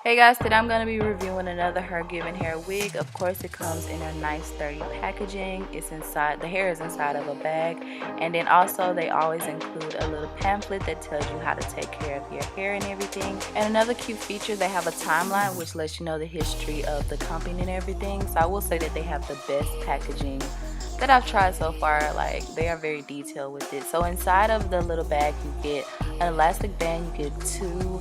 Hey guys, today I'm going to be reviewing another HerGivenHair wig. Of course, it comes in a nice sturdy packaging. It's inside, the hair is inside of a bag. And then also they always include a little pamphlet that tells you how to take care of your hair and everything. And another cute feature, they have a timeline which lets you know the history of the company and everything. So I will say that they have the best packaging that I've tried so far. Like, they are very detailed with it. So inside of the little bag you get an elastic band, you get two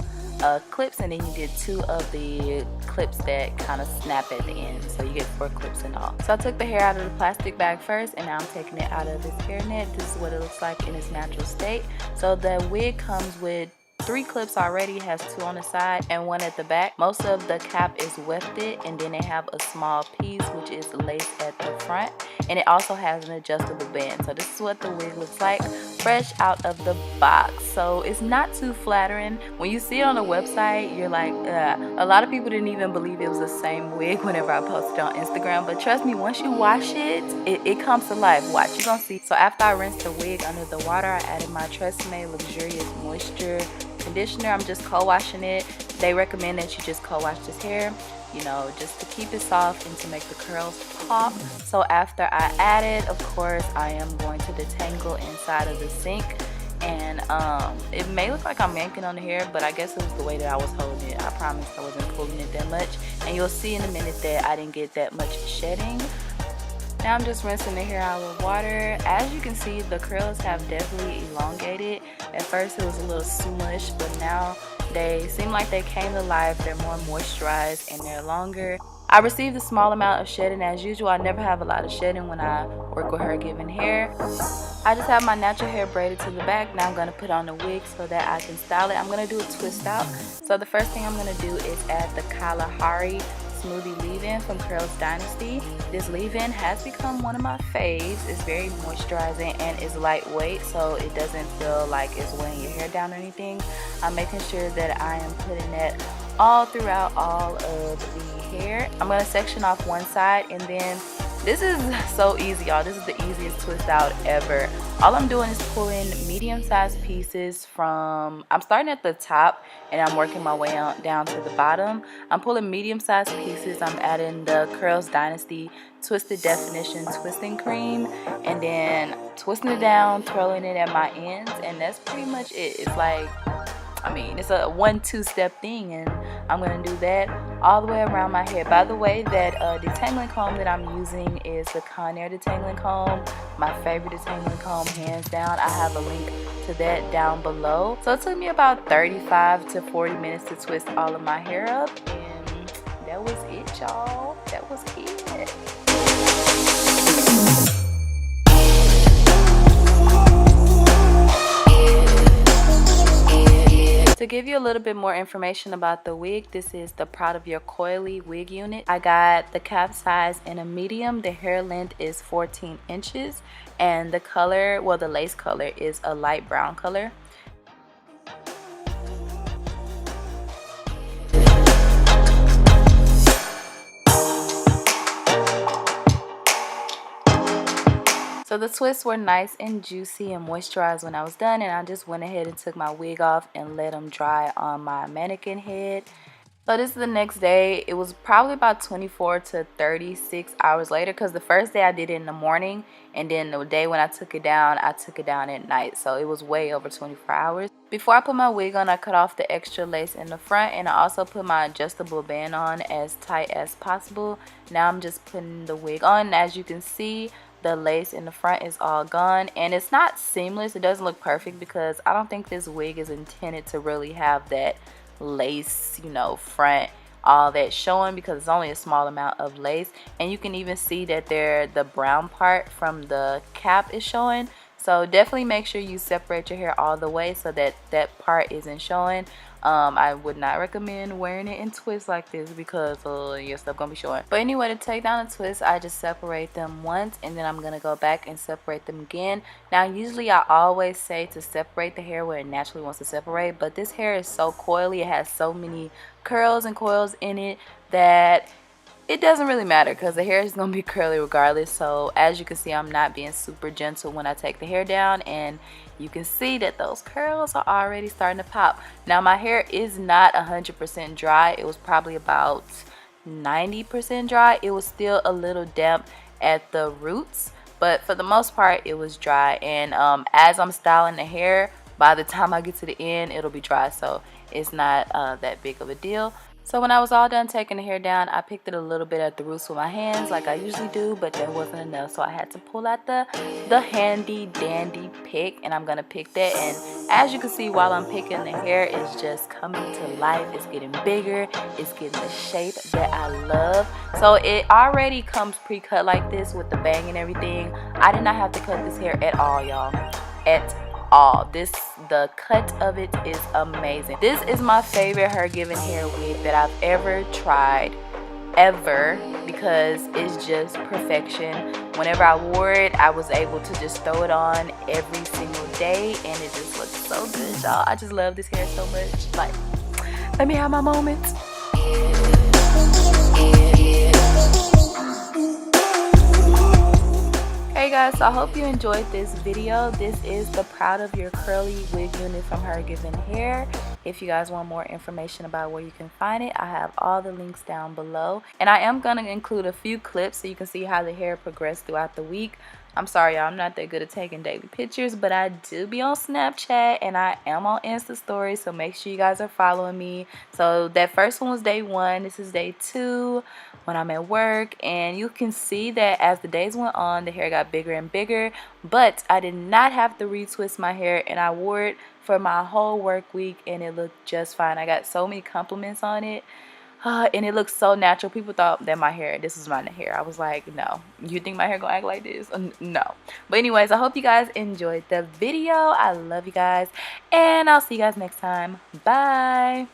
clips, and then you get two of the clips that kind of snap at the end, so you get 4 clips in all. So I took the hair out of the plastic bag first, and now I'm taking it out of this hairnet. This is what it looks like in its natural state. So the wig comes with 3 clips already. It has 2 on the side and 1 at the back. Most of the cap is wefted, and then they have a small piece which is laced at the front, and it also has an adjustable band. So this is what the wig looks like fresh out of the box. So it's not too flattering. When you see it on the website, you're like, ugh. A lot of people didn't even believe it was the same wig whenever I posted on Instagram, but trust me, once you wash it, it comes to life. Watch, you're gonna see. So after I rinsed the wig under the water, I added my Tresemme Luxurious Moisture conditioner. I'm just co-washing it. They recommend that you just co-wash this hair, you know, just to keep it soft and to make the curls pop. So after I add it, of course, I am going to detangle inside of the sink. And it may look like I'm yanking on the hair, but I guess it was the way that I was holding it. I promise I wasn't pulling it that much. And you'll see in a minute that I didn't get that much shedding. Now I'm just rinsing the hair out with water. As you can see, the curls have definitely elongated. At first it was a little smush, but now they seem like they came to life. They're more moisturized and they're longer. I received a small amount of shedding as usual. I never have a lot of shedding when I work with HerGivenHair. I just have my natural hair braided to the back. Now I'm going to put on the wig so that I can style it. I'm going to do a twist out. So the first thing I'm going to do is add the Kalahari Smoothie leave-in from Curls Dynasty. This leave-in has become one of my faves. It's very moisturizing and it's lightweight, so it doesn't feel like it's weighing your hair down or anything. I'm making sure that I am putting that all throughout all of the hair. I'm going to section off one side, and then this is so easy, y'all. This is the easiest twist out ever. All I'm doing is pulling medium-sized pieces from, I'm starting at the top and I'm working my way out down to the bottom. I'm pulling medium-sized pieces. I'm adding the Curls Dynasty Twisted Definition Twisting Cream, and then twisting it down, twirling it at my ends, and that's pretty much it. It's like, I mean, it's a 1-2 step thing, and I'm going to do that all the way around my hair. By the way, that detangling comb that I'm using is the Conair detangling comb. My favorite detangling comb, hands down. I have a link to that down below. So it took me about 35 to 40 minutes to twist all of my hair up, and that was it, y'all. That was it. To give you a little bit more information about the wig, this is the Proud of Your Coily wig unit. I got the cap size in a medium. The hair length is 14 inches, and the color, well, the lace color is a light brown color. So the twists were nice and juicy and moisturized when I was done, and I just went ahead and took my wig off and let them dry on my mannequin head. So this is the next day. It was probably about 24 to 36 hours later, because the first day I did it in the morning, and then the day when I took it down at night. So it was way over 24 hours. Before I put my wig on, I cut off the extra lace in the front, and I also put my adjustable band on as tight as possible. Now I'm just putting the wig on. As you can see, the lace in the front is all gone, and it's not seamless. It doesn't look perfect because I don't think this wig is intended to really have that lace, you know, front, all that showing, because it's only a small amount of lace. And you can even see that the brown part from the cap is showing. So definitely make sure you separate your hair all the way so that that part isn't showing. I would not recommend wearing it in twists like this because your stuff gonna be showing. But anyway, to take down the twist, I just separate them once, and then I'm gonna go back and separate them again. Now usually I always say to separate the hair where it naturally wants to separate, but this hair is so coily, it has so many curls and coils in it that it doesn't really matter because the hair is going to be curly regardless. So as you can see, I'm not being super gentle when I take the hair down, and you can see that those curls are already starting to pop. Now my hair is not 100% dry. It was probably about 90% dry. It was still a little damp at the roots, but for the most part it was dry. And as I'm styling the hair, by the time I get to the end, it'll be dry, so it's not that big of a deal. So when I was all done taking the hair down, I picked it a little bit at the roots with my hands like I usually do, but that wasn't enough, so I had to pull out the handy dandy pick, and I'm gonna pick that. And as you can see, while I'm picking, the hair is just coming to life. It's getting bigger, it's getting the shape that I love. So it already comes pre-cut like this with the bang and everything. I did not have to cut this hair at all, y'all, at all. The cut of it is amazing. This is my favorite HerGivenHair wig that I've ever tried, ever, because it's just perfection. Whenever I wore it, I was able to just throw it on every single day, and it just looks so good, y'all. I just love this hair so much. Like, let me have my moments. Hey guys, so I hope you enjoyed this video. This is the Proud of Your Curly wig unit from HerGivenHair. If you guys want more information about where you can find it, I have all the links down below. And I am going to include a few clips so you can see how the hair progressed throughout the week. I'm sorry, y'all, I'm not that good at taking daily pictures, but I do be on Snapchat and I am on Insta Stories, so make sure you guys are following me. So that first one was day 1. This is day 2 when I'm at work, and you can see that as the days went on, the hair got bigger and bigger, but I did not have to retwist my hair, and I wore it for my whole work week, and it looked just fine. I got so many compliments on it. And it looks so natural. People thought that this was my hair. I was like, no. You think my hair gonna act like this? No. But anyways, I hope you guys enjoyed the video. I love you guys. And I'll see you guys next time. Bye.